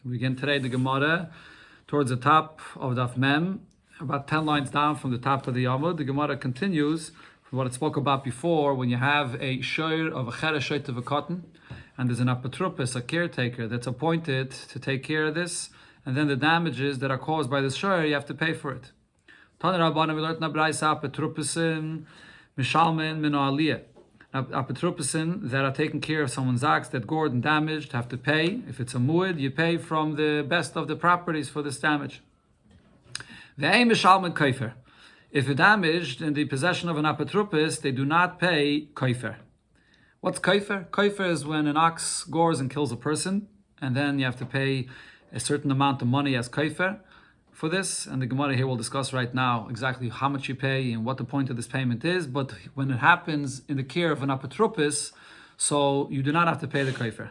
We begin today the Gemara towards the top of Daf Mem, about 10 lines down from the top of the Yamud. The Gemara continues from what it spoke about before. When you have a shoyer of a cheresh of a cotton, and there's an apotropos, a caretaker that's appointed to take care of this, and then the damages that are caused by this shoyer, you have to pay for it. Tana Rabbanan, we learned in the Braisa, apotroposin mishalmen min aliyah. Apotroposin that are taking care of someone's ox that gored and damaged have to pay. If it's a muad, you pay from the best of the properties for this damage. Ve'ein mishalmen kaifer. If it's damaged in the possession of an apotropos, they do not pay kaifer. What's kaifer? Kaifer is when an ox gores and kills a person, and then you have to pay a certain amount of money as kaifer for this, and the Gemara here will discuss right now exactly how much you pay and what the point of this payment is. But when it happens in the care of an apotropos, so you do not have to pay the kaifer.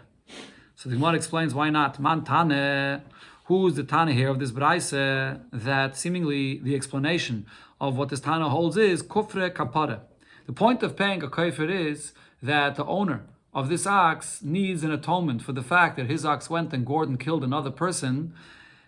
So the Gemara explains why not. Man Tane, who's the Tane here of this Braisa, that seemingly the explanation of what this Tane holds is kufre kapara. The point of paying a kaifer is that the owner of this ox needs an atonement for the fact that his ox went and gored and killed another person.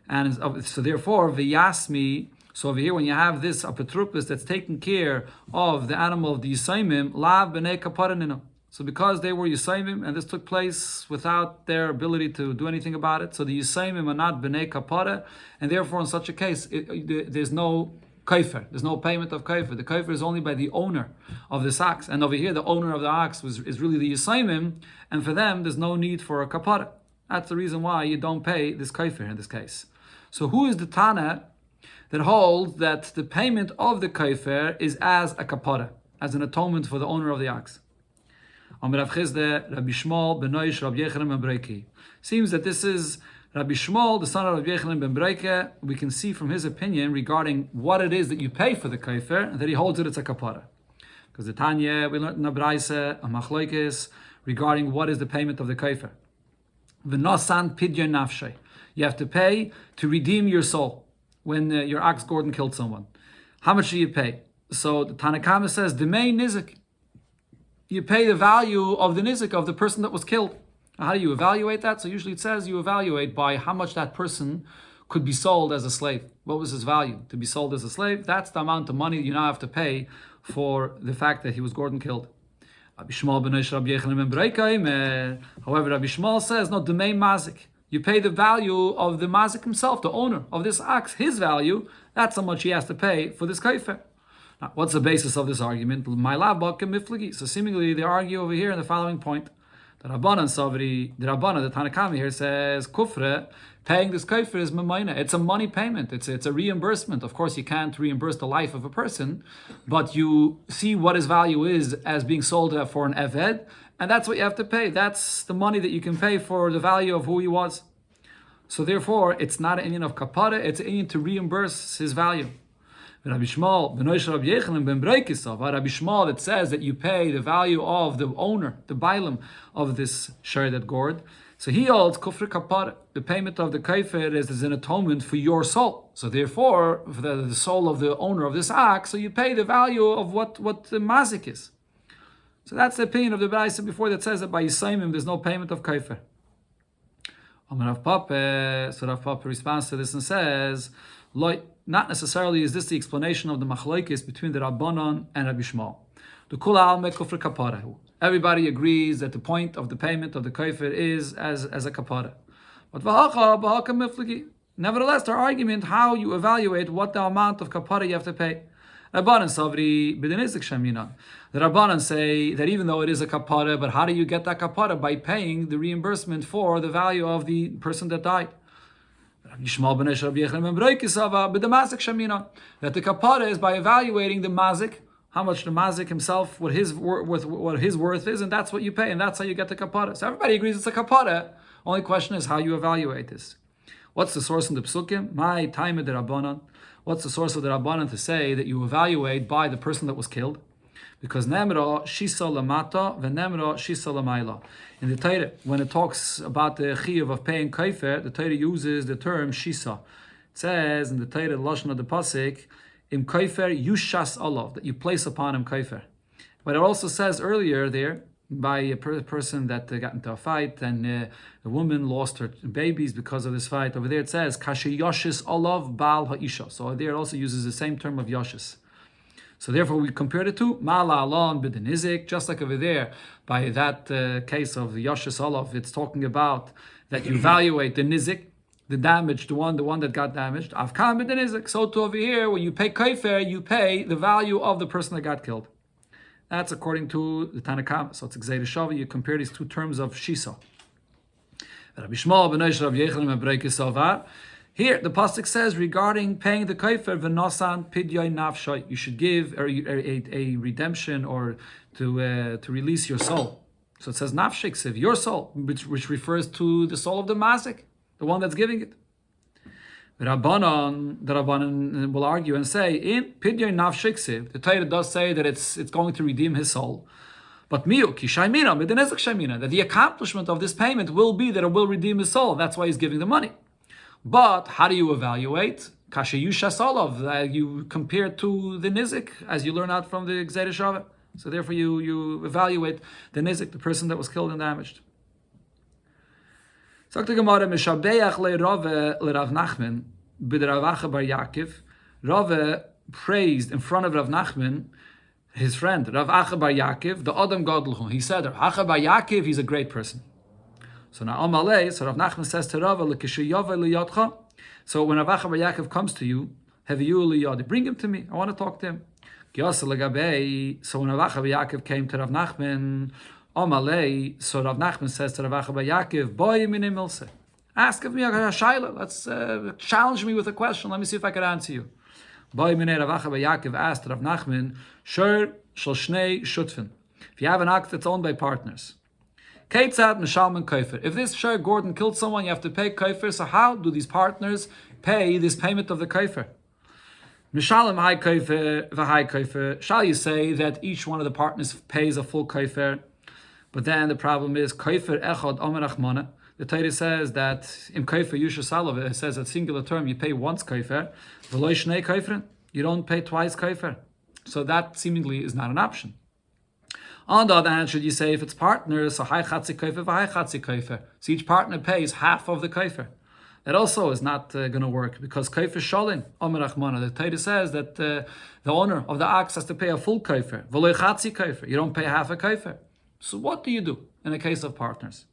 And so therefore, v'yasmi, so over here when you have this apotropos that's taking care of the animal of the Yisaimim, lav b'nei kaparaninu. So because they were Yisaimim, and this took place without their ability to do anything about it, so the Yisaimim are not b'nei kapara, and therefore in such a case, there's no kaifer, there's no payment of kaifer. The kaifer is only by the owner of this ox. And over here, the owner of the ox is really the Yisaimim, and for them, there's no need for a kapara. That's the reason why you don't pay this kaifer in this case. So who is the Tana that holds that the payment of the kaifer is as a kapara, as an atonement for the owner of the ox? Seems that this is Rabbi Shmuel, the son of Rabbi Yechanan ben Breike. We can see from his opinion regarding what it is that you pay for the kaifer, that he holds it's a kapara. Because the Tanya, we learned in the Braisa, a machlokes, regarding what is the payment of the kaifer. V'nosan pidyon nafshay. You have to pay to redeem your soul when your ox gored and killed someone. How much do you pay? So the Bava Kama says, Demei nizik. You pay the value of the nizik of the person that was killed. Now, how do you evaluate that? So usually it says you evaluate by how much that person could be sold as a slave. What was his value to be sold as a slave? That's the amount of money you now have to pay for the fact that he was gored and killed. However, Rabbi Shmuel says, no, Demei mazik. You pay the value of the mazik himself, the owner of this ox, his value. That's how much he has to pay for this kaifer. Now, what's the basis of this argument? So seemingly they argue over here in the following point. The Rabbanan, the Tana Kama here says, kufre, paying this kaifer is memaina. It's a money payment. It's a reimbursement. Of course, you can't reimburse the life of a person, but you see what his value is as being sold for an eved, and that's what you have to pay. That's the money that you can pay for the value of who he was. So therefore, it's not an inyan of kapara, it's an inyan to reimburse his value. Rabbi Shmuel, Rabbi Yechanan ben Breikisov, Rabbi Shmuel that says that you pay the value of the owner, the bailam of this share that gored. So he holds kufr kapara. The payment of the kaifer is an atonement for your soul. So therefore, for the soul of the owner of this ox, so you pay the value of what the mazik is. So that's the opinion of the Braisa before that says that by Yisaimim there's no payment of kaifer. Rav Papa responds to this and says, not necessarily is this the explanation of the machlokes between the Rabbanan and Rabbi Shmuel. The kula alme kufr kapara. Everybody agrees that the point of the payment of the kaifer is as a kapara. But nevertheless, their argument how you evaluate what the amount of kapara you have to pay. Rabbanan savri b'denizik shemina. The Rabbanan say that even though it is a kapara, but how do you get that kapara? By paying the reimbursement for the value of the person that died. That the kapara is by evaluating the mazik, how much the mazik himself, what his worth is, and that's what you pay, and that's how you get the kapara. So everybody agrees it's a kapara. Only question is how you evaluate this. What's the source in the psukim? My time de Rabbanan. What's the source of the Rabbanan to say that you evaluate by the person that was killed? Because Nemra Shisa Lamata Venemra Shisa Lamaila. In the Torah, when it talks about the chiyuv of paying kaifer, the Torah uses the term Shisa. It says in the Torah, the Lashon of the Pasik, Im kaifer Yushas Olav, that you place upon him kaifer. But it also says earlier there by a person that got into a fight, and a woman lost her babies because of this fight. Over there it says kashi yoshis olav bal ha'isha. So there it also uses the same term of yoshis. So therefore we compared it to mala alon b'denizik, just like over there by that case of yoshis olav. It's talking about that you evaluate the nizik, the damage, the one that got damaged. Avkam b'denizik. So to over here, when you pay kaifer, you pay the value of the person that got killed. That's according to the Bava Kama. So it's Gzeira Shava. You compare these two terms of Shisa. Here, the pasuk says regarding paying the kaifer, v'nosan pidyoy nafshay. You should give a redemption or to release your soul. So it says nafshay ksiv, your soul, which refers to the soul of the mazik, the one that's giving it. The Rabbanan will argue and say, in Pidyon Nafshiksiv, the Torah does say that it's going to redeem his soul. But that the accomplishment of this payment will be that it will redeem his soul. That's why he's giving the money. But how do you evaluate? You compare to the nizik, as you learn out from the Gzeira Shava. So therefore you evaluate the nizik, the person that was killed and damaged. Sagt die Gemara, Mishabeach le Rave le Rav Nachman, bid Rav Acha bar Yaakov. Rave praised in front of Rav Nachman, his friend, Rav Acha bar Yaakov, the Adam Gadol. He said, Rav Acha bar Yaakov, he's a great person. So now Amalei, so Rav Nachman says to Rave, Lekishayave le Yodcha. So when Rav Acha bar Yaakov comes to you, have you le Yod, bring him to me. I want to talk to him. So when Rav Acha bar Yaakov came to Rav Nachman, Amalei, so Rav Nachman says to Rav Acha bar Yaakov, boy mini milse. Ask of me a shaila. Let's challenge me with a question. Let me see if I can answer you. Boy mini Rav Acha bar Yaakov asked Rav Nachman, shur shel shnei shutfin. If you have an act that's owned by partners, Keitzad mishalman kaifer. If this shur Gordon killed someone, you have to pay kaifer. So how do these partners pay this payment of the kaifer? Mishalem high kaifer v'high kaifer. Shall you say that each one of the partners pays a full kaifer? But then the problem is kaifer echad omer achmana. The Torah says that in kaifer yusha salav, it says that singular term you pay once kaifer, v'loy shnei kaiferin, you don't pay twice kaifer. So that seemingly is not an option. On the other hand, should you say if it's partners, so high chatzi kaifer v'high chatzi kaifer, so each partner pays half of the kaifer. That also is not going to work because kaifer shalin omer achmana. The Torah says that the owner of the ox has to pay a full kaifer, v'loy chatzi kaifer, you don't pay half a kaifer. So what do you do in a case of partners?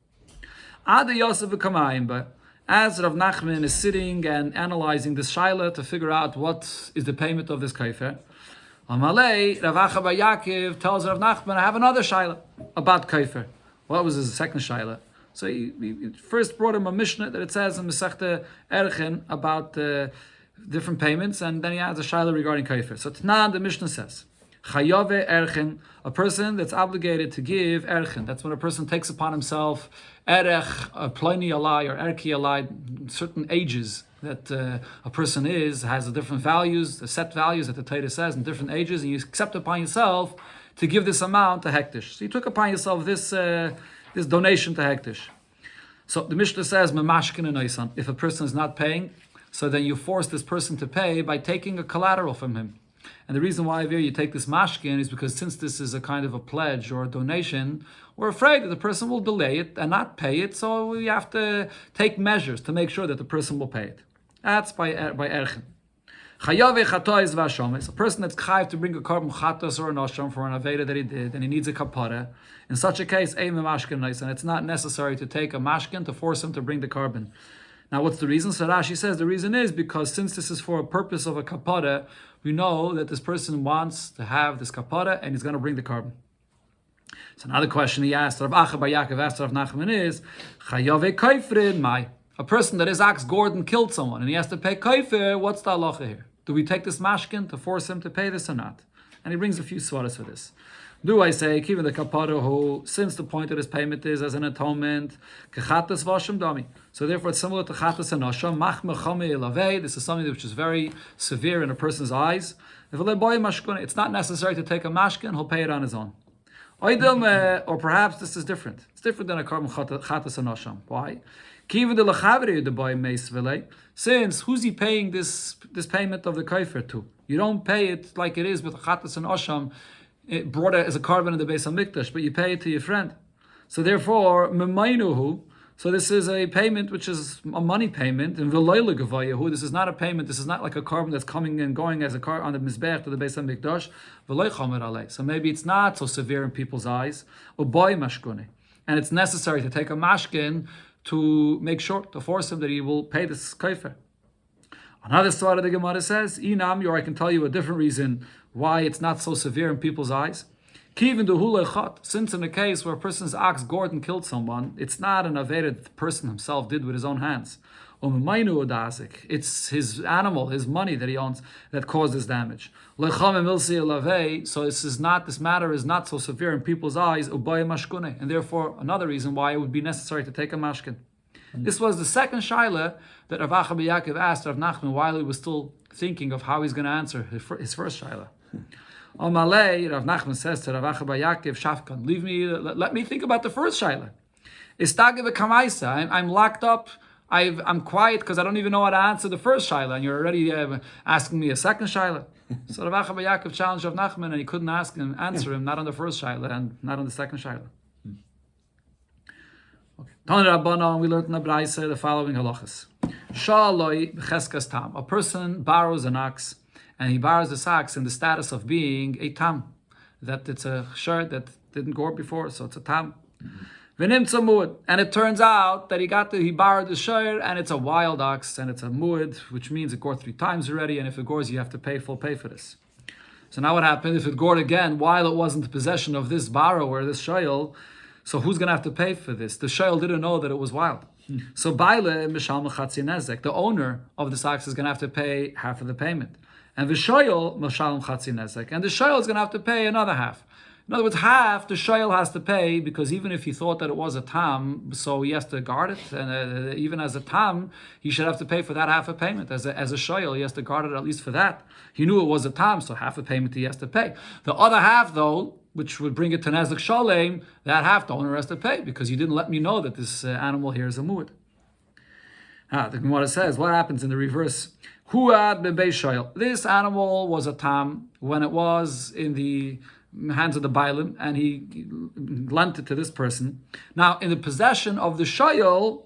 Adi Yosef v'kamayim, but as Rav Nachman is sitting and analyzing this shaila to figure out what is the payment of this kaifer, Amalei, Rav Acha bar Yaakov tells Rav Nachman, I have another shaila about kaifer. What was his second shaila? So he first brought him a mishnah that it says in Masechta Erchin about different payments, and then he adds a shaila regarding kaifer. So Tnan, the mishnah says, Chayave erchen, a person that's obligated to give erchen. That's when a person takes upon himself erech, pliny alai, or erki alai, certain ages that a person has the different values, the set values that the Torah says in different ages, and you accept upon yourself to give this amount to hektish. So you took upon yourself this donation to hektish. So the Mishnah says, memashkin and oisan. If a person is not paying, so then you force this person to pay by taking a collateral from him. And the reason why you take this mashkin is because since this is a kind of a pledge or a donation, we're afraid that the person will delay it and not pay it, so we have to take measures to make sure that the person will pay it. That's by erchen. Chayave chatois v'ashomes, a person that's chayav to bring a carbon chatos or an osham for an aveda that he did, and he needs a kapara. In such a case, a mashkin nice, and it's not necessary to take a mashkin to force him to bring the carbon. Now, what's the reason? So Rashi says the reason is because since this is for a purpose of a kapara, we know that this person wants to have this kapara and he's going to bring the carbon. So now the question he asked, Rav Acha bar Yaakov asked Rav Nachman is, Chayave kaifrin mai. A person that his ox Gordon killed someone and he has to pay kaifer, what's the halacha here? Do we take this mashkin to force him to pay this or not? And he brings a few svaras for this. Do I say, even the kapara who, since the point of this payment is as an atonement, kechatas v'asham dami. So therefore it's similar to chatas and asham, mach mechame elavei. This is something which is very severe in a person's eyes. It's not necessary to take a mashkin, he'll pay it on his own. Or perhaps this is different. It's different than a carbon chatas and asham. Why? Since who's he paying this payment of the kaifer to? You don't pay it like it is with a chatas and asham. brought it as a carbon in the Beis Hamikdash, but you pay it to your friend. So therefore, memainuhu. So this is a payment which is a money payment, and v'loyle gavayahu. This is not a payment. This is not like a carbon that's coming and going as a car on the mizbech to the Beis Hamikdash. V'loy chamer alei. So maybe it's not so severe in people's eyes. Uboy mashkune, and it's necessary to take a mashkin to make sure to force him that he will pay this kaifer. Another story the Gemara says, Inam, or I can tell you a different reason why it's not so severe in people's eyes. Kivin du hulechot. Since in a case where a person's ox gored and killed someone, it's not an aveda that the person himself did with his own hands. It's his animal, his money that he owns that caused this damage. So this matter is not so severe in people's eyes, and therefore another reason why it would be necessary to take a mashkin. This was the second shaila that Rav Kama asked Rav Nachman while he was still thinking of how he's going to answer his first shaila. Amalei, Rav Nachman says to Rav Kama Shafkan, let me think about the first shaila. I'm locked up. I'm quiet because I don't even know how to answer the first shaila, and you're already asking me a second shaila. So Rav Kama challenged Rav Nachman, and he couldn't answer him, not on the first shaila and not on the second shaila. Tana Rabbanon, we learned in the Braise the following halachas. Shaloi b'cheskas tam. A person borrows an ox, and he borrows this ox in the status of being a tam, that it's a shirt that didn't gore before, so it's a tam. V'nimtza muad, and it turns out that he borrowed the shirt, and it's a wild ox, and it's a muad, which means it gored 3 times already, and if it gores, you have to pay full pay for this. So now what happened if it gored again while it wasn't the possession of this borrower, this shayl? So who's going to have to pay for this? The shayl didn't know that it was wild. So baile mishal mechatzi nezek, the owner of this ox is going to have to pay half of the payment, and the shayl mishal mechatzi nezek, and the shayl is going to have to pay another half. In other words, half the shayl has to pay, because even if he thought that it was a tam, so he has to guard it, and even as a tam, he should have to pay for that half a payment. As a shayl, he has to guard it at least for that. He knew it was a tam, so half a payment he has to pay. The other half, though, which would bring it to nezek shalem, that half the owner has to pay, because you didn't let me know that this animal here is a muad. The Gemara says, what happens in the reverse? Huad bebei shayl. This animal was a tam when it was in the hands of the bailim, and he lent it to this person. Now, in the possession of the shayl,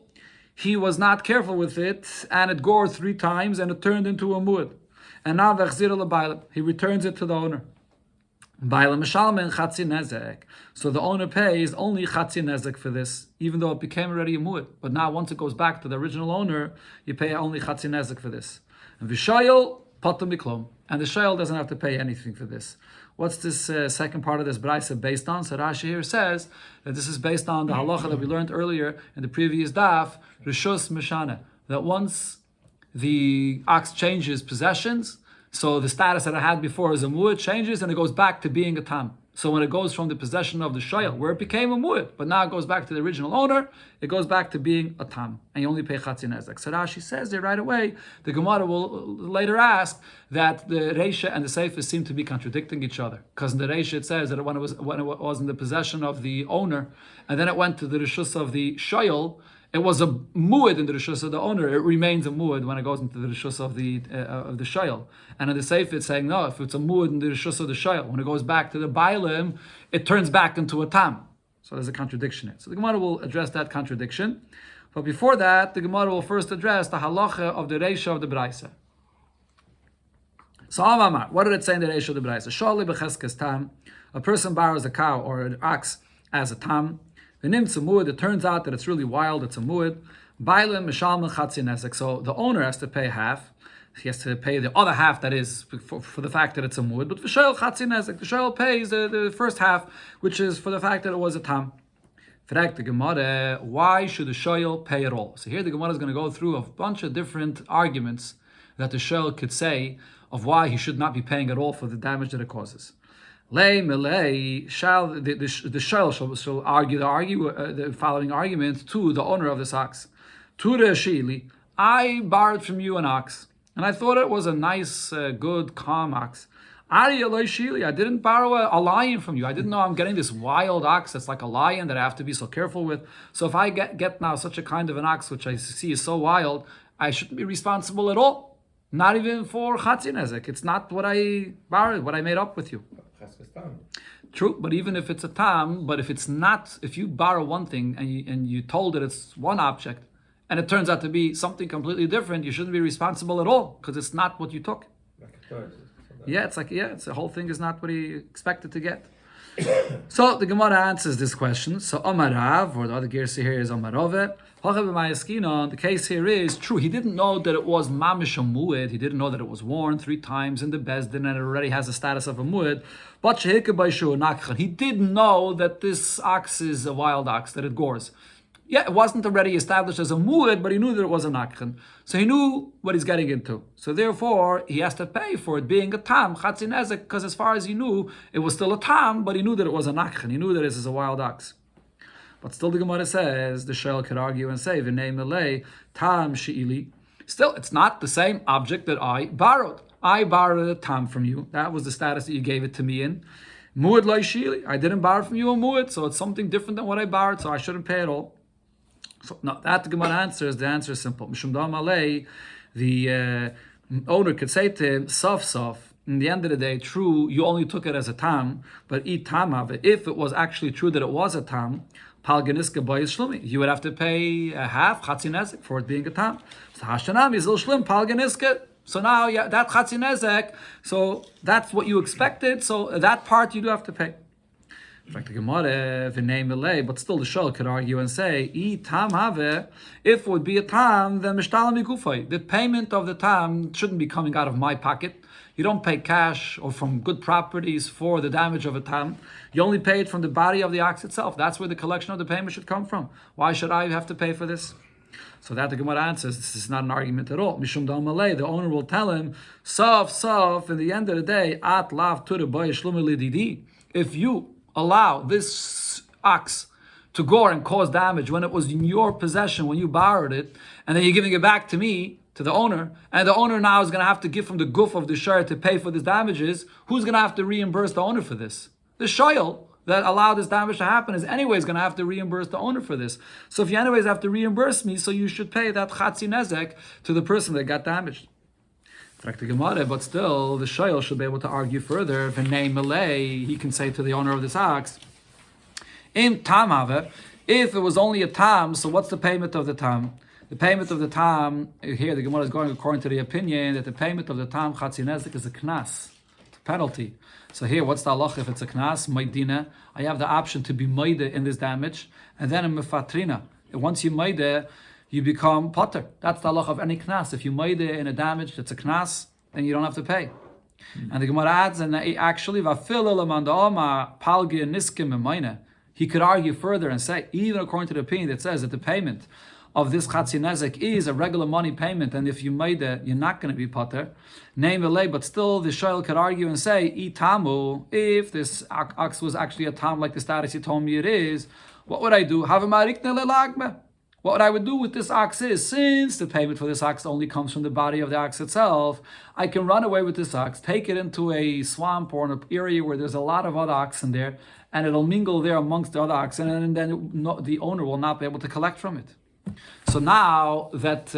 he was not careful with it, and it gored 3 times, and it turned into a muad. And now he returns it to the owner. So the owner pays only chatzi nezek for this, even though it became already a muad. But now, once it goes back to the original owner, you pay only chatzi nezek for this. And v'shayil patam miklom, and the shayil doesn't have to pay anything for this. What's this second part of this brayse based on? So Rashi here says that this is based on the halacha that we learned earlier in the previous daf, rishus mishana, that once the ox changes possessions, so the status that it had before as a muad changes, and it goes back to being a tam. So when it goes from the possession of the shayl, where it became a muad, but now it goes back to the original owner, it goes back to being a tam, and you only pay chatzi nezek. So Rashi says there right away, the Gemara will later ask that the Reisha and the Sefer seem to be contradicting each other, because in the Reisha it says that when it was in the possession of the owner, and then it went to the rishus of the shayl, it was a muad in the rishus of the owner. It remains a muad when it goes into the rishus of the shayl. And in the Sefer it's saying, no, if it's a muad in the rishus of the shayl, when it goes back to the bailim, it turns back into a tam. So there's a contradiction here. So the Gemara will address that contradiction. But before that, the Gemara will first address the halacha of the Reisha of the Braise. So Amamar, what did it say in the Reisha of the Braise? Shali b'cheskes tam, a person borrows a cow or an ox as a tam. The nimtz a muad, it turns out that it's really wild, it's a muad. Bailim mishalman chatzi nezek. So the owner has to pay half. He has to pay the other half, that is, for the fact that it's a muad. But v'shayil chatzi nezek, the shayil pays the first half, which is for the fact that it was a tam. Frag the Gemara, why should the shayil pay at all? So here the Gemara is going to go through a bunch of different arguments that the shayil could say of why he should not be paying at all for the damage that it causes. Lei melei shall the shayl shall argue the following argument to the owner of this ox. To the shili, I borrowed from you an ox, and I thought it was a nice, good, calm ox. Ari eloi shili, I didn't borrow a lion from you. I didn't know I'm getting this wild ox that's like a lion that I have to be so careful with. So if I get now such a kind of an ox which I see is so wild, I shouldn't be responsible at all. Not even for chatzi nezek. It's not what I borrowed, what I made up with you. True, but even if it's a tam, but if it's not, if you borrow one thing and you told that it's one object, and it turns out to be something completely different, you shouldn't be responsible at all because it's not what you took. It's the whole thing is not what he expected to get. So the Gemara answers this question. So Omarav, or the other Gersi here is Omarove. The case here is true. He didn't know that it was mamish a mu'ed. He didn't know that it was worn 3 times in the bezdin and it already has the status of a mu'ed. But he didn't know that this ox is a wild ox, that it gores. Yeah, it wasn't already established as a mu'ed, but he knew that it was a nakhan. So he knew what he's getting into. So therefore, he has to pay for it being a tam, chatzin ezek, because as far as he knew, it was still a tam, but he knew that it was a nakhan. He knew that this is a wild ox. But still the Gemara says, the shayl could argue and say, v'nei melei tam she'ili. Still, it's not the same object that I borrowed. I borrowed a tam from you. That was the status that you gave it to me in. Mu'ed loy she'ili. I didn't borrow from you a mu'ed, so it's something different than what I borrowed, so I shouldn't pay at all. So now that the Gemara answers, the answer is simple. Mishum dam alei, the owner could say to him, sof. In the end of the day, true, you only took it as a tam, but eat tam of it. If it was actually true that it was a tam, palganiska boy shlumi, you would have to pay a half chatzinezek for it being a tam. So hashanam is shlim palganiska. So now that chatzinezek, so that's what you expected. So that part you do have to pay. In fact, the Gemara, but still the shol could argue and say, if it would be a tam, then mishtalam igufay. The payment of the tam shouldn't be coming out of my pocket. You don't pay cash or from good properties for the damage of a tam. You only pay it from the body of the ox itself. That's where the collection of the payment should come from. Why should I have to pay for this? So that the Gemara answers, this is not an argument at all. Mishum dal malay, the owner will tell him, sof, in the end of the day, at lav tura boy shlumu lididi. If you allow this ox to gore and cause damage when it was in your possession, when you borrowed it, and then you're giving it back to me, to the owner, and the owner now is going to have to give from the guf of the shayr to pay for these damages, who's going to have to reimburse the owner for this? The shayl that allowed this damage to happen is anyways going to have to reimburse the owner for this. So if you anyways have to reimburse me, so you should pay that chatzi nezek to the person that got damaged. But still, the shayl should be able to argue further. V'nei melei, he can say to the owner of this ox, im tam have, if it was only a tam, so what's the payment of the tam? The payment of the tam, here the Gemara is going according to the opinion that the payment of the tam chatzinezek is a knas, it's a penalty. So here, what's the halach if it's a knas? Maidina, I have the option to be maide in this damage, and then a mefatrina. Once you maide, you become potter. That's the halach of any knas. If you maide in a damage that's a knas, then you don't have to pay. And the Gemara adds, and actually, he could argue further and say, even according to the opinion that says that the payment of this chatzinezek is a regular money payment, and if you made it, you're not going to be potter. Name velay, but still the shayl could argue and say, itamu, if this ox was actually a tam like the status you told me it is, what would I do? Have a marikne lelagme. What I would do with this ox is, since the payment for this ox only comes from the body of the ox itself, I can run away with this ox, take it into a swamp or an area where there's a lot of other oxen there, and it'll mingle there amongst the other oxen, and then the owner will not be able to collect from it. So now that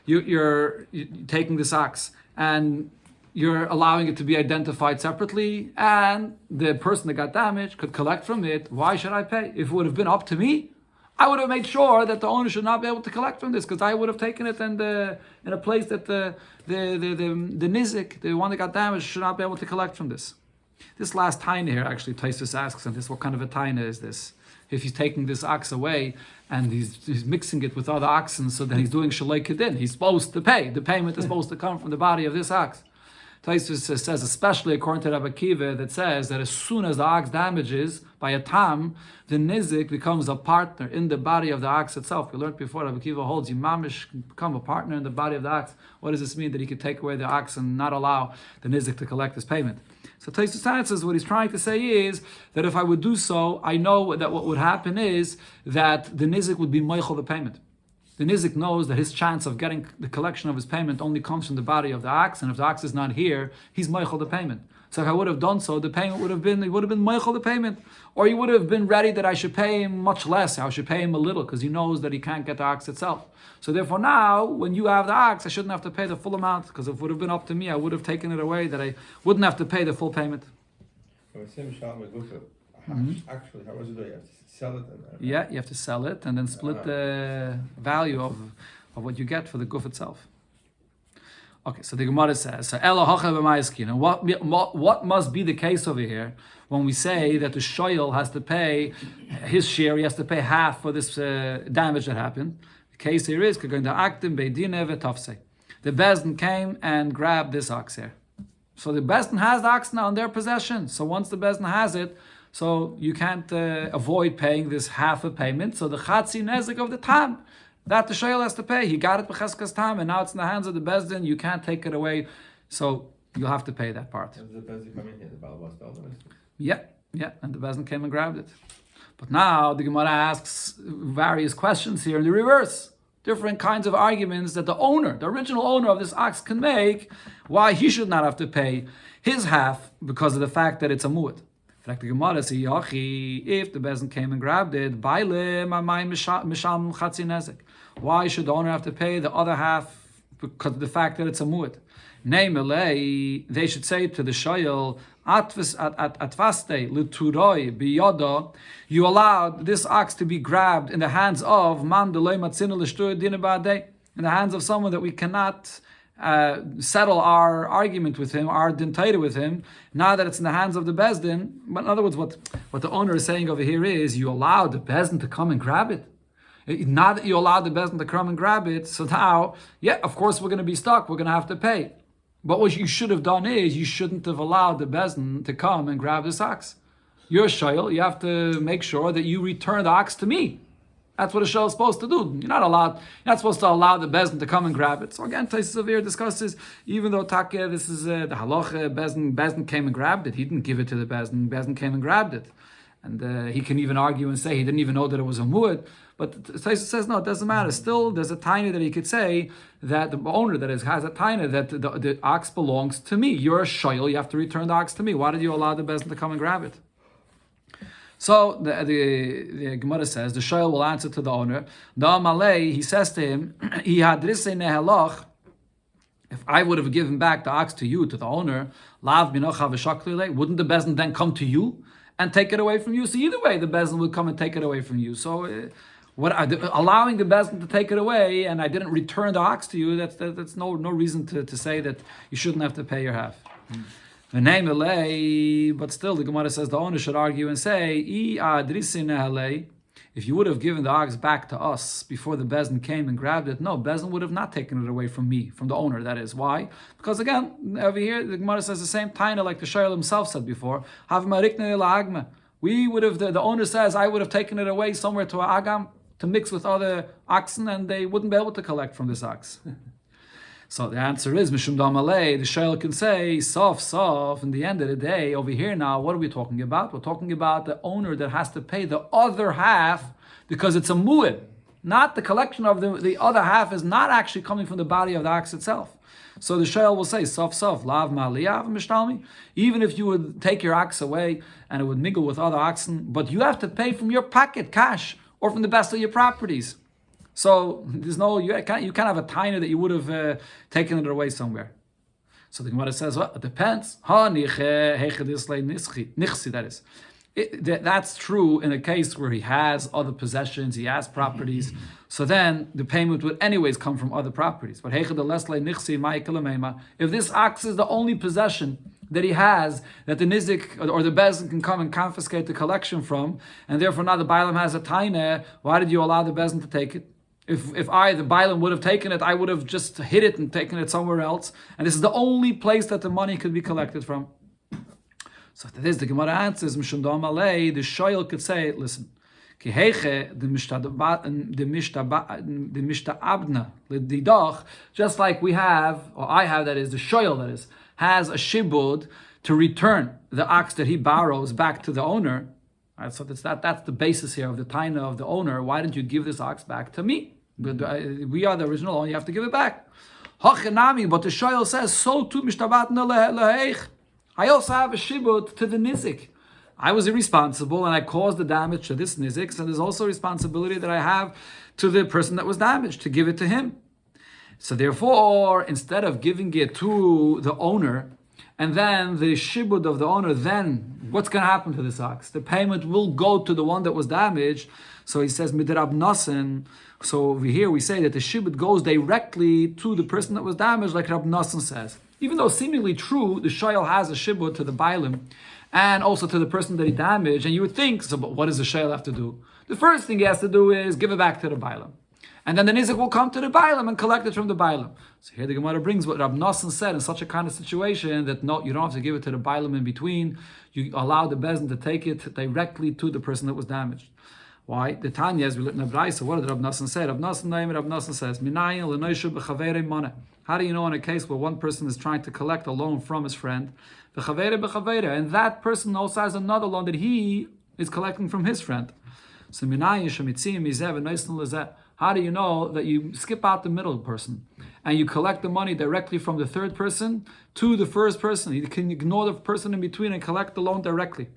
you're taking this ox and you're allowing it to be identified separately, and the person that got damaged could collect from it, why should I pay? If it would have been up to me, I would have made sure that the owner should not be able to collect from this, because I would have taken it in a place that the nizik, the one that got damaged, should not be able to collect from this. This last taina here, actually, Taisus asks on this, what kind of a taina is this? If he's taking this ox away and he's mixing it with other oxen, so then he's doing shalei kedin. He's supposed to pay. The payment is supposed to come from the body of this ox. Taisus says, especially according to Rabbi Akiva, that says that as soon as the ox damages by a tam, the nizik becomes a partner in the body of the ox itself. We learned before, Rabbi Akiva holds Yimamish can become a partner in the body of the ox. What does this mean? That he could take away the ox and not allow the nizik to collect his payment. So Taisus says what he's trying to say is that if I would do so, I know that what would happen is that the nizik would be moichel the payment. The nizik knows that his chance of getting the collection of his payment only comes from the body of the ox, and if the ox is not here, he's moichel the payment. So if I would have done so, the payment would have been moichel the payment, or he would have been ready that I should pay him much less. I should pay him a little because he knows that he can't get the ox itself. So therefore now, when you have the ox, I shouldn't have to pay the full amount, because if it would have been up to me, I would have taken it away, that I wouldn't have to pay the full payment. Actually, how much do you have to sell it? Yeah, you have to sell it and then split the value of what you get for the guf itself. Okay, so the Gemara says, so what must be the case over here when we say that the shoyl has to pay his share, he has to pay half for this damage that happened? The case here is going to actim beidine v'tafsei. The Bezdin came and grabbed this ox here. So the Bezdin has the ox now in their possession. So once the Bezdin has it, so you can't avoid paying this half a payment. So the chatzi nezik of the tam, that the shoyl has to pay. He got it b'cheskas tam, and now it's in the hands of the Bezdin. You can't take it away. So you'll have to pay that part. And the Bezdin come in here, the Balabas Beldin? Yeah, and the Bezdin came and grabbed it. But now the Gemara asks various questions here in the reverse. Different kinds of arguments that the owner, the original owner of this ox can make, why he should not have to pay his half because of the fact that it's a mu'at. In fact, the Gemara says, if the Bezdin came and grabbed it, why should the owner have to pay the other half because of the fact that it's a mu'at? Namely, they should say to the shoyl, you allowed this ox to be grabbed in the hands of in the hands of someone that we cannot settle our argument with him, our dentaita with him, now that it's in the hands of the Bezdin. But in other words, what the owner is saying over here is, you allowed the Bezdin to come and grab it. Now that you allowed the Bezdin to come and grab it, so now, yeah, of course we're going to be stuck, we're going to have to pay. But what you should have done is, you shouldn't have allowed the Bezdin to come and grab this ox. You're a shoyl, you have to make sure that you return the ox to me. That's what a shoyl is supposed to do. You're not supposed to allow the Bezdin to come and grab it. So again, Taisus over here discusses, even though Takeh, this is the halacha, Bezdin came and grabbed it. He didn't give it to the Bezdin. Bezdin came and grabbed it. And he can even argue and say he didn't even know that it was a mu'ad. But Taisus says, no, it doesn't matter. Still, there's a taina that he could say that the owner has a taina that the ox belongs to me. You're a shoyl, you have to return the ox to me. Why did you allow the Bezdin to come and grab it? So the Gemara says, the shoyl will answer to the owner. He says to him, if I would have given back the ox to you, to the owner, wouldn't the Bezdin then come to you and take it away from you? So either way, the Bezdin would come and take it away from you. So allowing the Bezdin to take it away, and I didn't return the ox to you, that's no reason to say that you shouldn't have to pay your half. But still, the Gemara says the owner should argue and say, if you would have given the ox back to us before the Bezdin came and grabbed it, no, Bezdin would have not taken it away from me, from the owner, that is. Why? Because again, over here, the Gemara says the same taina like the shoyl himself said before. We would have, the owner says, I would have taken it away somewhere to Agam to mix with other oxen, and they wouldn't be able to collect from this ox. So the answer is, Mishum Damalei, the shoyl can say, sof, in the end of the day, over here now, what are we talking about? We're talking about the owner that has to pay the other half because it's a mu'ad. Not the collection of the other half is not actually coming from the body of the ox itself. So the shoyl will say, sof, lav ma'aliyav mishtalmi. Even if you would take your ox away and it would mingle with other oxen, but you have to pay from your pocket, cash, or from the best of your properties. So there's you can't have a taina that you would have taken it away somewhere. So the Gemara says, well, it depends. That is. That's true in a case where he has other possessions, he has properties. So then the payment would anyways come from other properties. But if this ox is the only possession that he has, that the nizik or the Bezdin can come and confiscate the collection from, and therefore now the Bailam has a taina, why did you allow the Bezdin to take it? If the Bailam would have taken it, I would have just hid it and taken it somewhere else. And this is the only place that the money could be collected from. So that is, the Gemara answers, the shoyl could say, listen, just like we have, or I have, that is, the shoyl, that is, has a shibud to return the ox that he borrows back to the owner. Right, so that's the basis here of the taina of the owner. Why didn't you give this ox back to me? We are the original owner, you have to give it back. But the shoyl says, so too I also have a shibud to the nizik. I was irresponsible and I caused the damage to this nizik, so there's also a responsibility that I have to the person that was damaged, to give it to him. So therefore, instead of giving it to the owner and then the shibud of the owner, then what's going to happen to this ox? The payment will go to the one that was damaged. So he says, midrab nasen. So over here we say that the shibud goes directly to the person that was damaged, like Rab Nasan says. Even though seemingly true, the shayl has a shibud to the bailim, and also to the person that he damaged, and you would think, so but what does the shayl have to do? The first thing he has to do is give it back to the bailim. And then the nizik will come to the bailim and collect it from the bailim. So here the Gemara brings what Rab Nasan said in such a kind of situation that no, you don't have to give it to the bailim in between. You allow the bezin to take it directly to the person that was damaged. Why? The Tanya, as we look in the Braisa, what did Rab Nasan say? Rab Nasan says, Minayin l'noishu b'chavere moneh. How do you know in a case where one person is trying to collect a loan from his friend, and that person also has another loan that he is collecting from his friend? So how do you know that you skip out the middle person and you collect the money directly from the third person to the first person? You can ignore the person in between and collect the loan directly.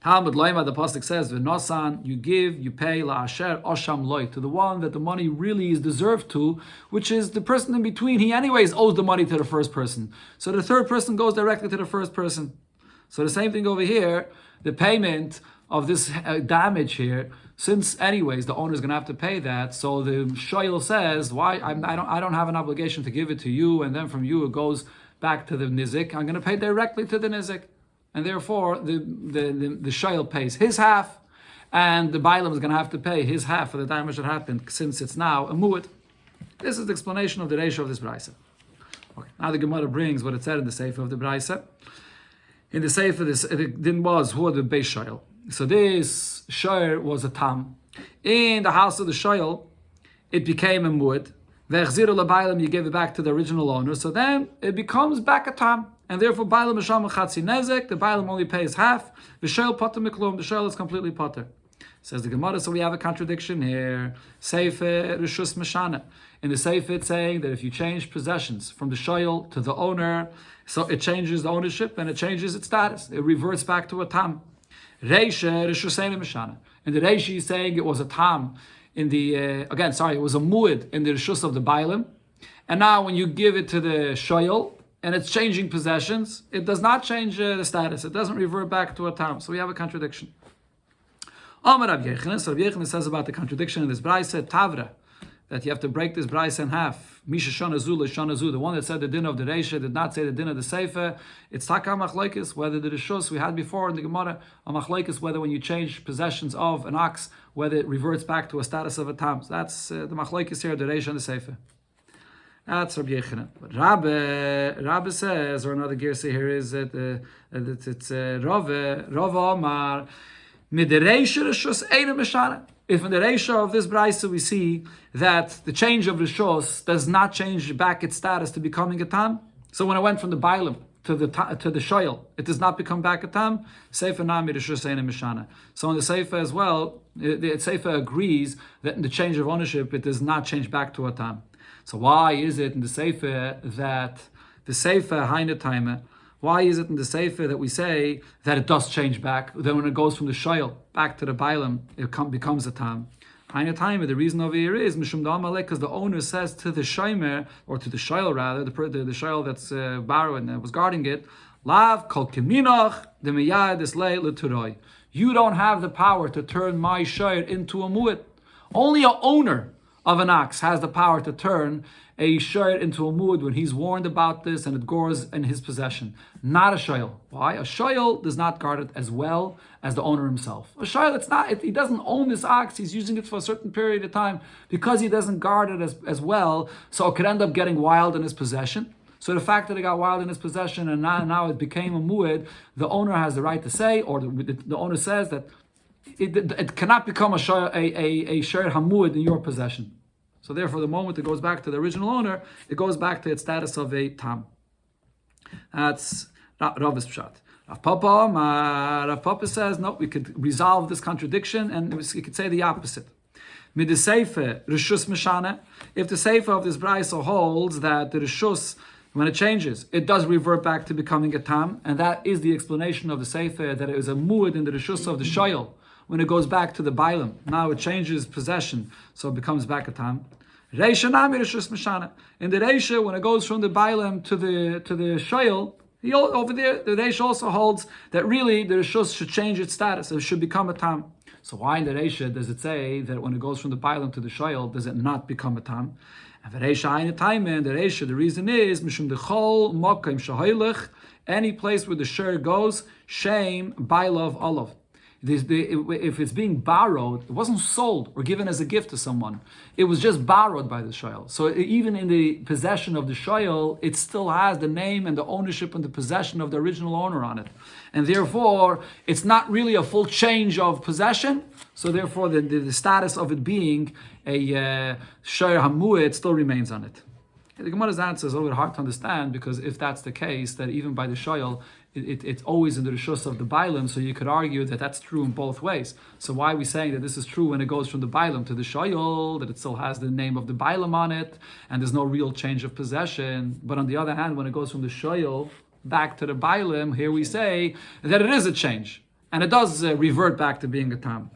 Talmud Loima, the pasuk says, "V'nosan, you give, you pay la'asher osham loy, to the one that the money really is deserved to, which is the person in between. He anyways owes the money to the first person, so the third person goes directly to the first person. So the same thing over here, the payment of this damage here, since anyways the owner is going to have to pay that, so the shoyl says, why I don't have an obligation to give it to you, and then from you it goes back to the nizik. I'm going to pay directly to the nizik. And therefore, the shayl pays his half, and the bailam is going to have to pay his half for the damage that happened, since it's now a mu'at. This is the explanation of the ratio of this brisa. Okay. Now the Gemara brings what it said in the sefer of the brisa. In the sefer, it didn't was who the beis shayl. So this shayl was a tam. In the house of the shayl, it became a mu'at. Ve'echziru lebailam, you gave it back to the original owner. So then it becomes back a tam. And therefore, bailam misham chatzi nezek, the bailam only pays half. The shayl pater miklum, the shayl is completely pater. Says the Gemara, so we have a contradiction here. Sefer rishus mishana. In the sefer, it's saying that if you change possessions from the shayl to the owner, so it changes the ownership and it changes its status. It reverts back to a tam. Reisha rishus mishana. In the Reishi, he's saying it was a tam. In the it was a mu'id in the rishus of the bailam. And now when you give it to the shayl, and it's changing possessions, it does not change the status. It doesn't revert back to a tam. So we have a contradiction. Amar Rav Yechanan. So Rav Yechanan says about the contradiction in this brayse, Tavra, that you have to break this brayse in half. Misha shanazu l'shanazu. The one that said the din of the reisha did not say the din of the sefer. It's taka machlokes, whether the rishus we had before in the Gemara, a machlokes, whether when you change possessions of an ox, whether it reverts back to a status of a tam. So that's the machlokes here, the reisha and the sefer. That's Rabbi Yechanan. But Rabbi says, or another girsa here is that it's Rava Omar midereisha rishus eina mishana. If in the ratio of this brayso we see that the change of rishus does not change back its status to becoming a tam, so when it went from the bailam to the shoyl, it does not become back a tam. Sefer nami rishus eina mishana. So in the sefer as well, the sefer agrees that in the change of ownership it does not change back to a tam. So why is it in the sefer that the sefer haine timer? Why is it in the sefer that we say that it does change back? Then when it goes from the shayl back to the bailam, it becomes a tam. Haine timer. The reason over here is mishum da'amalek, because the owner says to the shomer, or to the shayl rather, the shayl that's borrowed and was guarding it, lav kol keminach the miyad islay l'turoi. You don't have the power to turn my shayr into a mu'at. Only an owner of an ox has the power to turn a shayr into a mu'ad when he's warned about this and it goes in his possession. Not a shayl. Why? A shayl does not guard it as well as the owner himself. A shayl, he doesn't own this ox, he's using it for a certain period of time. Because he doesn't guard it as well, so it could end up getting wild in his possession. So the fact that it got wild in his possession and now it became a mu'ad, the owner has the right to say, or the owner says that it cannot become a shayr hamuad in your possession. So therefore, the moment it goes back to the original owner, it goes back to its status of a tam. That's Rav's pshat. Rav Papa says, no, we could resolve this contradiction and we could say the opposite. Mid the sefer rishus mishana. If the sefer of this brayso holds that the rishus, when it changes, it does revert back to becoming a tam, and that is the explanation of the sefer, that it is a muad in the rishus of the shayl. When it goes back to the bailam, now it changes possession, so it becomes back a tam. Reisha nami rishus mishana. In the reisha, when it goes from the bailam to the shayl, Over there, the Reish also holds that really the Rishus should change its status. It should become a tam. So why in the Reisha does it say that when it goes from the Bailam to the Shoyal, does it not become a tam? And the Reisha in time, and the Reisha, the reason is Mishum dechol mokim shahoylech, any place where the shur goes, shame bailov olav. If it's being borrowed, it wasn't sold or given as a gift to someone. It was just borrowed by the shoyal. So even in the possession of the shoyal, it still has the name and the ownership and the possession of the original owner on it. And therefore, it's not really a full change of possession. So therefore, the status of it being a shoyal hamu'et still remains on it. The Gemara's answer is a little bit hard to understand, because if that's the case, that even by the shoyal, it's always in the rishus of the bailam, so you could argue that that's true in both ways. So why are we saying that this is true when it goes from the bailam to the shoyal, that it still has the name of the bailam on it, and there's no real change of possession? But on the other hand, when it goes from the shoyal back to the bailam, here we say that it is a change, and it does revert back to being a tam.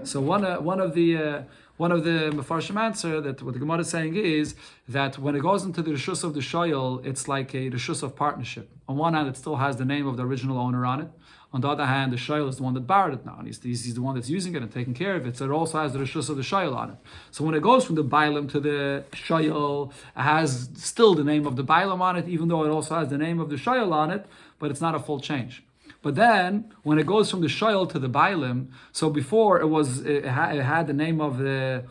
So one of the Mefarshim answer that what the Gemara is saying is that when it goes into the Rishus of the Shoyal, it's like a Rishus of partnership. On one hand, it still has the name of the original owner on it. On the other hand, the Shoyal is the one that borrowed it now, and he's the one that's using it and taking care of it. So it also has the Rishus of the Shoyal on it. So when it goes from the Bailam to the Shoyal, it has still the name of the Bailam on it, even though it also has the name of the Shoyal on it, but it's not a full change. But then, when it goes from the shoyal to the bailim, so before it had the name of the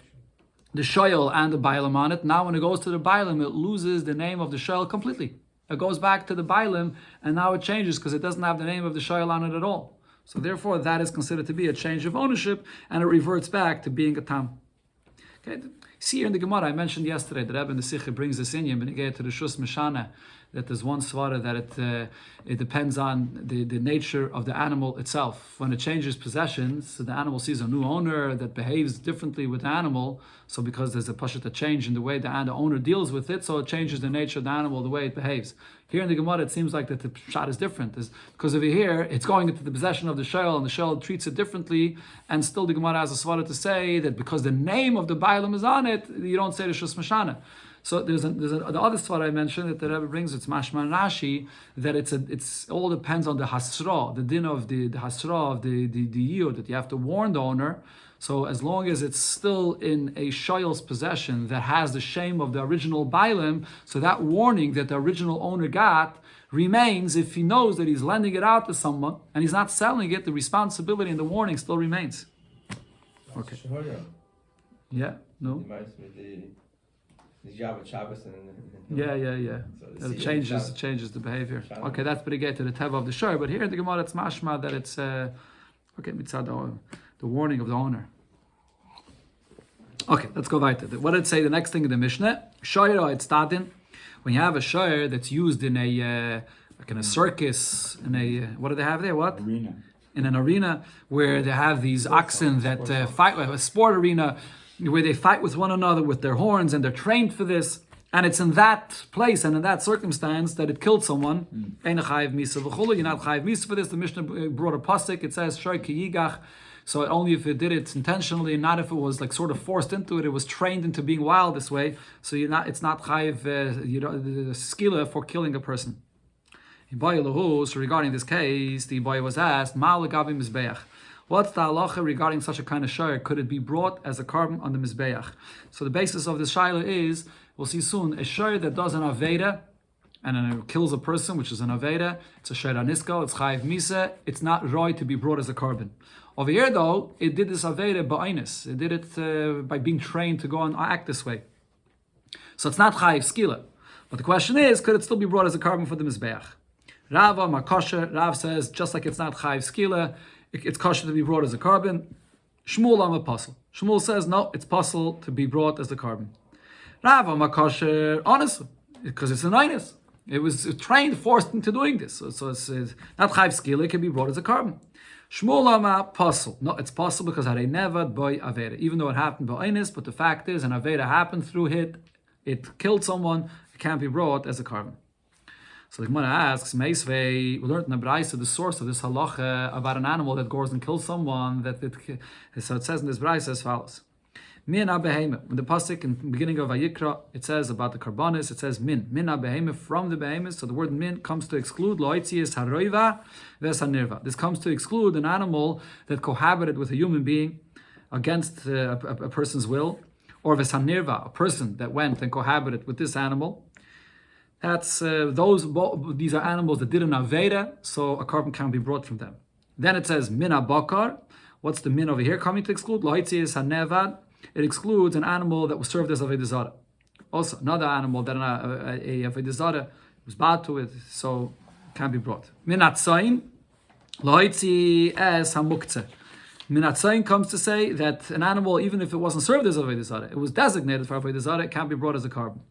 shoyal and the bailim on it. Now, when it goes to the bailim, it loses the name of the shoyal completely. It goes back to the bailim, and now it changes because it doesn't have the name of the shoyal on it at all. So therefore, that is considered to be a change of ownership, and it reverts back to being a tam. Okay. See here in the Gemara, I mentioned yesterday, the Rebbe in the Sikha brings this in when you get to the Shus Mishana, that there's one svara that it depends on the nature of the animal itself. When it changes possessions, so the animal sees a new owner that behaves differently with the animal, so because there's a pashut, a change in the way the owner deals with it, so it changes the nature of the animal, the way it behaves. Here in the Gemara, it seems like that the shot is different. Because over here, it's going into the possession of the shell, and the shell treats it differently, and still the Gemara has a svara to say that because the name of the bailam is on it, you don't say the Shus Mashana. So the other svara I mentioned that the Rebbe brings, it's Mashma Rashi, that it's all depends on the hasra, the din of the hasra of the yiyud, that you have to warn the owner. So as long as it's still in a shoyal's possession that has the shame of the original bailim, so that warning that the original owner got remains. If he knows that he's lending it out to someone and he's not selling it, the responsibility and the warning still remains. Okay. Yeah. No. Yeah. So it changes the behavior. Okay, that's pretty good to the teva of the shor. But here in the Gemara, it's mashma that it's mitzad the warning of the owner. Okay, let's go weiter. What did it say? The next thing in the Mishnah, shoyer it's tadin. When you have a shoyer that's used in a circus, in a what do they have there? What arena? In an arena where they have these oxen that fight, a sport arena where they fight with one another with their horns, and they're trained for this. And it's in that place and in that circumstance that it killed someone. You're not chayiv misa for this. The Mishnah brought a pasuk. It says shoy ki yigach. So only if it did it intentionally, not if it was like sort of forced into it. It was trained into being wild this way. So it's not chayiv the skila for killing a person. So regarding this case, the boy was asked, what's the halacha regarding such a kind of shayr? Could it be brought as a carbon on the mizbeach? So the basis of this shayla is, we'll see soon, a shayr that does an aveda and it kills a person, which is an aveda, it's a shayr anisko, it's chayiv misa, it's not right to be brought as a carbon. Over here though, it did this aveda ba'ainis. It did it by being trained to go and act this way. So it's not chayiv skila. But the question is, could it still be brought as a carbon for the mizbeach? Rava, Makosher, Rav says, just like it's not chayiv skila, it's kosher to be brought as a carbon. Shmuel am a puzzle. Shmuel says, no, it's possible to be brought as a carbon. Rav am a kosher, honestly, because it's an einus. It was trained, forced into doing this. So it's not chayv skila, it can be brought as a carbon. Shmuel am a puzzle. No, it's possible because had never by avera. Even though it happened by einus, but the fact is, an avera happened through it killed someone, it can't be brought as a carbon. So the Gemara asks, Meisvei, we learned in the Braisa the source of this halacha about an animal that goes and kills someone. So it says in this Braisa as follows: Min abehema. When the pasuk in the beginning of Vayikra, it says about the karbanis, it says min abehema, from the behemoth. So the word min comes to exclude loitzias haroiva vesanirva. This comes to exclude an animal that cohabited with a human being against a person's will, or vesanirva, a person that went and cohabited with this animal. That's these are animals that did an aveda, so a carbon can't be brought from them. Then it says min abakar. What's the min over here coming to exclude? Loitzias hanevad. It excludes an animal that was served as Avodah Zarah. Also, another animal that a Avodah Zarah was bad to it, so can't be brought. Minat Sain, Loitzi es hamuktzeh. Minat Sain comes to say that an animal, even if it wasn't served as Avodah Zarah, it was designated for Avodah Zarah, it can't be brought as a carbon.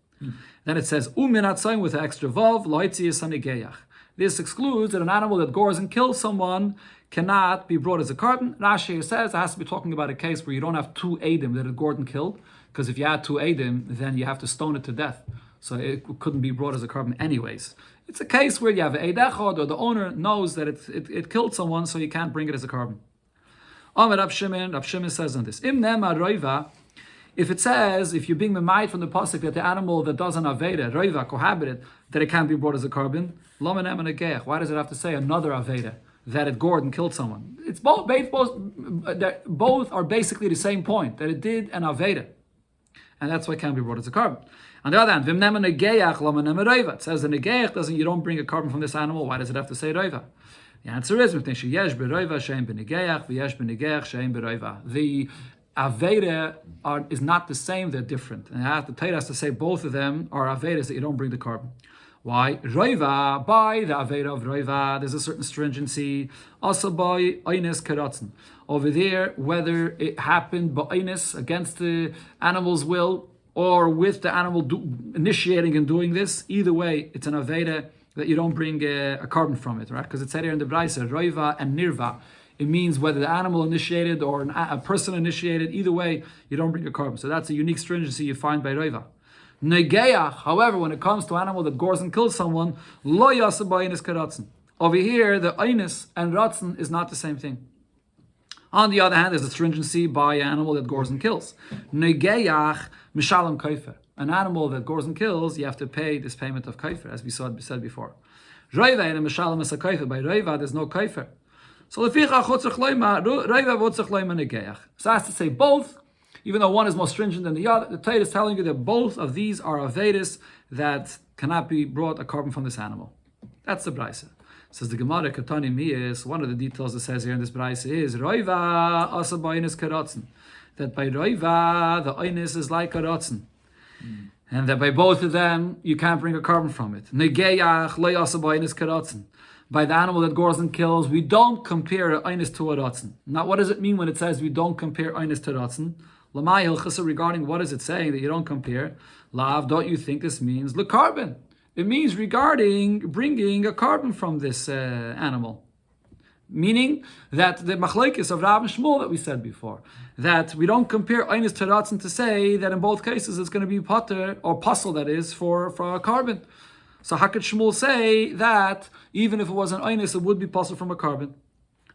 Then it says, Minat Sain with an extra vav, Loitzi es hanigeyach. This excludes that an animal that gores and kills someone cannot be brought as a carbon. Rashi says it has to be talking about a case where you don't have two Adim that had gored and killed, because if you had two Adim, then you have to stone it to death. So it couldn't be brought as a carbon anyways. It's a case where you have Eid Echad, or the owner knows that it killed someone, so you can't bring it as a carbon. Rab Shimon says on this, Im nema roiva, if it says, if you're being memayed from the pasuk that the animal that does an aveda, roiva, cohabited, that it can't be brought as a carbon, why does it have to say another aveda, that it gored and killed someone? It's both are basically the same point, that it did an aveda. And that's why it can't be brought as a carbon. On the other hand, it says the negeyach doesn't, you don't bring a carbon from this animal. Why does it have to say roiva? The answer is the aveda is not the same; they're different. And the Torah has to say both of them are avedas that you don't bring the carbon. Why? Roiva, by the aveda of roiva, there's a certain stringency. Also by oines karatzen. Over there, whether it happened by oines, against the animal's will, or with the animal initiating and doing this, either way, it's an aveda that you don't bring a carbon from it, right? Because it said here in the Braisa, roiva and nirva. It means whether the animal initiated or a person initiated, either way, you don't bring a carbon. So that's a unique stringency you find by roiva. Negeyach, however, when it comes to animal that gores and kills someone, lo yasa b'aynis karatzen. Over here, the aynis and ratzen is not the same thing. On the other hand, there's a stringency by an animal that gores and kills. Negeyach mishalem kaifer. An animal that gores and kills, you have to pay this payment of kaifer, as we said before. Roiva and mishalem is a kaifer. By roiva, there's no kaifer. So leficha chotzach loima roiva votzach loima negeyach. So it has to say both. Even though one is more stringent than the other, the Torah is telling you that both of these are avedas that cannot be brought a carbon from this animal. That's the Braisa. Says the Gemara Katani Miyas, one of the details it says here in this Braisa is Roiva asa ba'inus karatzen. That by Roiva, the Einis is like karatzen. And that by both of them, you can't bring a carbon from it. Negeyach lo asa ba'inus karatzen. By the animal that gores and kills, we don't compare Einis to a ratzen. Now, what does it mean when it says we don't compare Einis to ratzen? Lamai hilchasa, regarding what is it saying that you don't compare? Lav, don't you think this means the carbon? It means regarding bringing a carbon from this animal. Meaning that the machlekes of Rav and Shmuel that we said before, that we don't compare Einis to ratzen to say that in both cases it's going to be potter, or puzzle that is, for a carbon. So how could Shmuel say that even if it was an Einis, it would be puzzle from a carbon?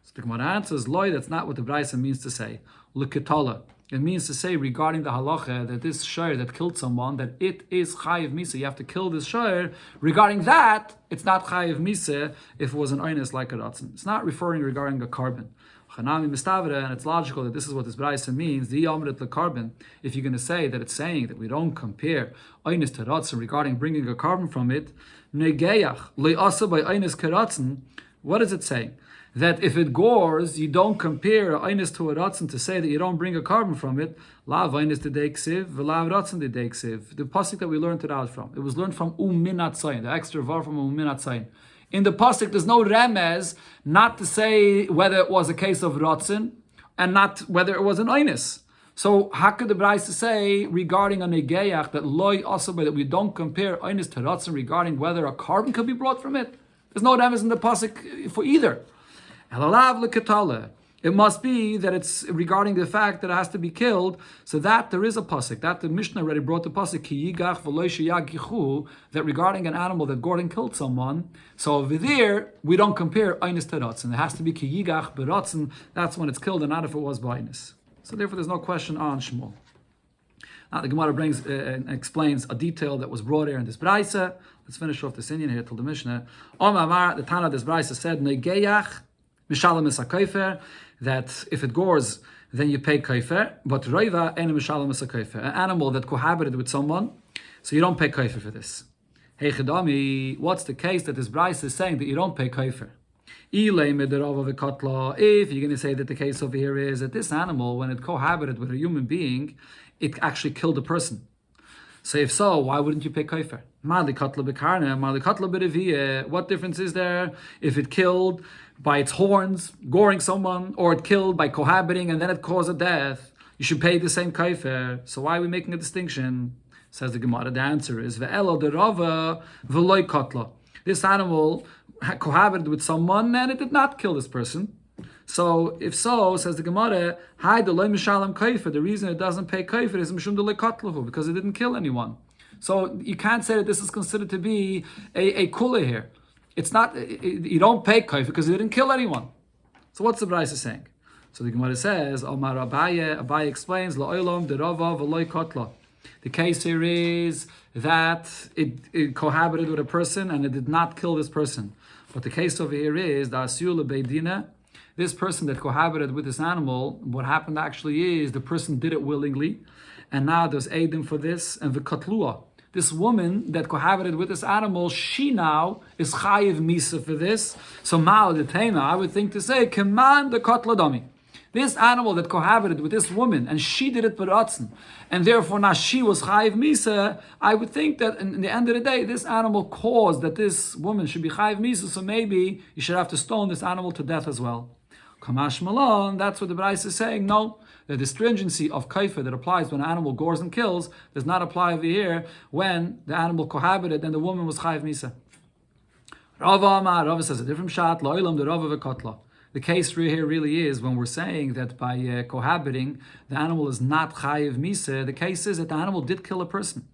So the Gemara answers, Loi, that's not what the Braisa means to say. L'ketala. It means to say regarding the halacha that this shayr that killed someone, that it is chayiv misa. You have to kill this shayr. Regarding that, it's not chayiv misa if it was an oynes like a ratzin. It's not referring regarding a carbon. Chanami mistavra, and it's logical that this is what this brayse means. The yomret the carbon. If you're going to say that it's saying that we don't compare oynes to ratzin regarding bringing a carbon from it, negeyach le'asa by oynes karatzin. What is it saying? That if it gores, you don't compare Einis to a Ratzen to say that you don't bring a carbon from it. Lav Einis to Deiksiv, V'lav Ratzen to Deiksiv. The pasuk that we learned it out from. It was learned from Minat Zayin, the extra var from Minat Zayin. In the pasuk, there's no remez not to say whether it was a case of Ratzen and not whether it was an Einis. So how could the Braisa say regarding a Negeyach that Loi Asabai, that we don't compare Einis to Ratzen regarding whether a carbon could be brought from it? There's no remez in the pasuk for either. It must be that it's regarding the fact that it has to be killed, so that there is a pasuk, that the Mishnah already brought the pasuk, that regarding an animal that gored and killed someone, so over there, we don't compare Einis to Ratzen. It has to be kiyigach beratzen, that's when it's killed, and not if it was b'Einis. So therefore there's no question on Shmuel. Now the Gemara brings and explains a detail that was brought here in this brayse. Let's finish off this Indian here till the Mishnah. Omar, the Tana of this brayse said, Negeyach mishalem es hakayfer, that if it gores, then you pay kaifer, but roiva en mishalem es hakayfer, an animal that cohabited with someone, so you don't pay kaifer for this. Hey Chidami, what's the case that this brayse is saying that you don't pay kaifer? If you're going to say that the case over here is that this animal, when it cohabited with a human being, it actually killed a person. So if so, why wouldn't you pay kaifer? What difference is there if it killed by its horns, goring someone, or it killed by cohabiting and then it caused a death? You should pay the same kaifer. So why are we making a distinction? Says the Gemara, the answer is ve'elo derava v'loy katla. This animal cohabited with someone and it did not kill this person. So if so, says the Gemara, the reason it doesn't pay kaifer is because it didn't kill anyone. So you can't say that this is considered to be a kula here. It's not, you don't pay kaifer because it didn't kill anyone. So what's the Brayse saying? So the Gemara says, Omar Abaye explains, la'olam derava v'loy katla. The case here is that it cohabited with a person and it did not kill this person. But the case over here is that this person that cohabited with this animal, what happened actually is the person did it willingly, and now there's Eidim for this, and the katlua. This woman that cohabited with this animal, she now is chayiv misa for this. So ma'al detema, I would think to say, command the katladami. This animal that cohabited with this woman, and she did it b'ratzon, and therefore now she was chayiv misa, I would think that in the end of the day, this animal caused that this woman should be chayiv misa, so maybe you should have to stone this animal to death as well. Kamash Malon, that's what the Brayse is saying. No, that the stringency of kaifer that applies when an animal gores and kills does not apply over here when the animal cohabited and the woman was chayiv misa. Rava says a different shot. Lo'ilam the Rava v'kotla. The case here really is when we're saying that by cohabiting the animal is not chayiv misa. The case is that the animal did kill a person.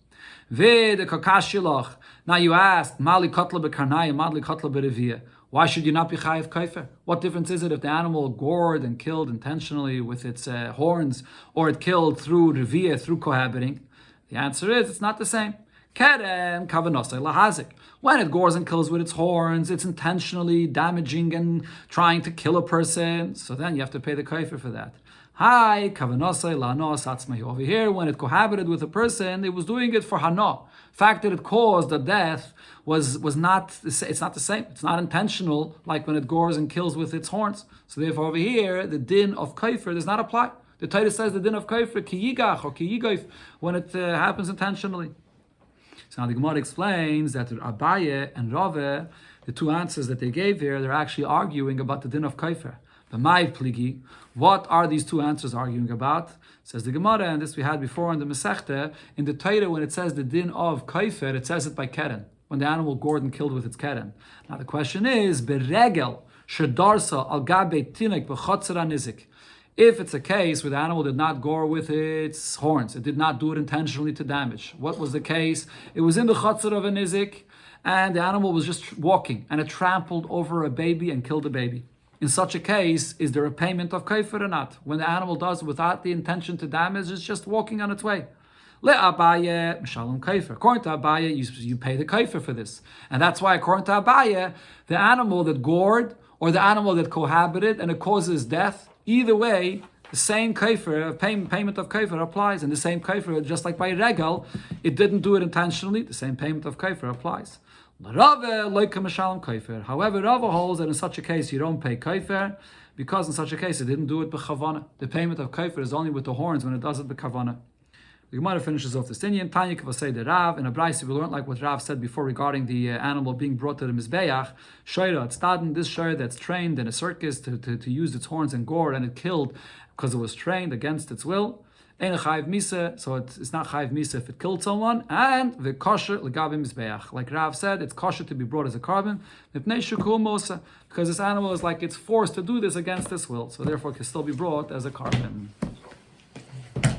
Now you asked, Mali kotla b'karnaya, Mali kotla b'reviyah. Why should you not be chayiv kaifer? What difference is it if the animal gored and killed intentionally with its horns, or it killed through reviyah, through cohabiting? The answer is it's not the same. Keren kavanasai lahazik. When it gores and kills with its horns, it's intentionally damaging and trying to kill a person. So then you have to pay the kaifer for that. Hi, kavanasai lanos atzmahi. Over here, when it cohabited with a person, it was doing it for hana. The fact that it caused the death was not, it's not the same. It's not intentional like when it gores and kills with its horns. So therefore over here, the din of kaifer does not apply. The Torah says the din of kaifer ki yigach or ki yigayf when it happens intentionally. So now the Gemara explains that Abaye and Rave, the two answers that they gave here, they're actually arguing about the din of kaifer. The Ma'id Pligi, what are these two answers arguing about? Says the Gemara, and this we had before in the Masechta, in the Torah when it says the din of kaifer, it says it by keren, when the animal gored and killed with its keren. Now the question is, beregel shedarsa al gabe tinek b'chotzera nizik. If it's a case where the animal did not gore with its horns, it did not do it intentionally to damage. What was the case? It was in the chotzer of a nizik, and the animal was just walking, and it trampled over a baby and killed the baby. In such a case, is there a payment of kaifer or not? When the animal does it without the intention to damage, it's just walking on its way. Le'abaye, mishalom kaifer. According to Abaye, you pay the kaifer for this. And that's why, according to Abaye, the animal that gored, or the animal that cohabited, and it causes death, either way, the same kaifer, payment of kaifer applies. And the same kaifer, just like by regal, it didn't do it intentionally, the same payment of kaifer applies. However, Rava holds that in such a case you don't pay kaifer, because in such a case it didn't do it b'chavana. The payment of kaifer is only with the horns when it does it b'kavana. The Gemara finishes off this Indian. Tanya kavasei de Rav. In a brayse we learned like what Rav said before regarding the animal being brought to the mizbeach. Shoira tztaden, this shoira that's trained in a circus to use its horns and gore, and it killed because it was trained against its will. Ein chayiv misa, so it's not chayiv misa if it killed someone, and the kosher legabe mizbeach. Like Rav said, it's kosher to be brought as a carbon, because this animal is like it's forced to do this against its will, so therefore it can still be brought as a carbon.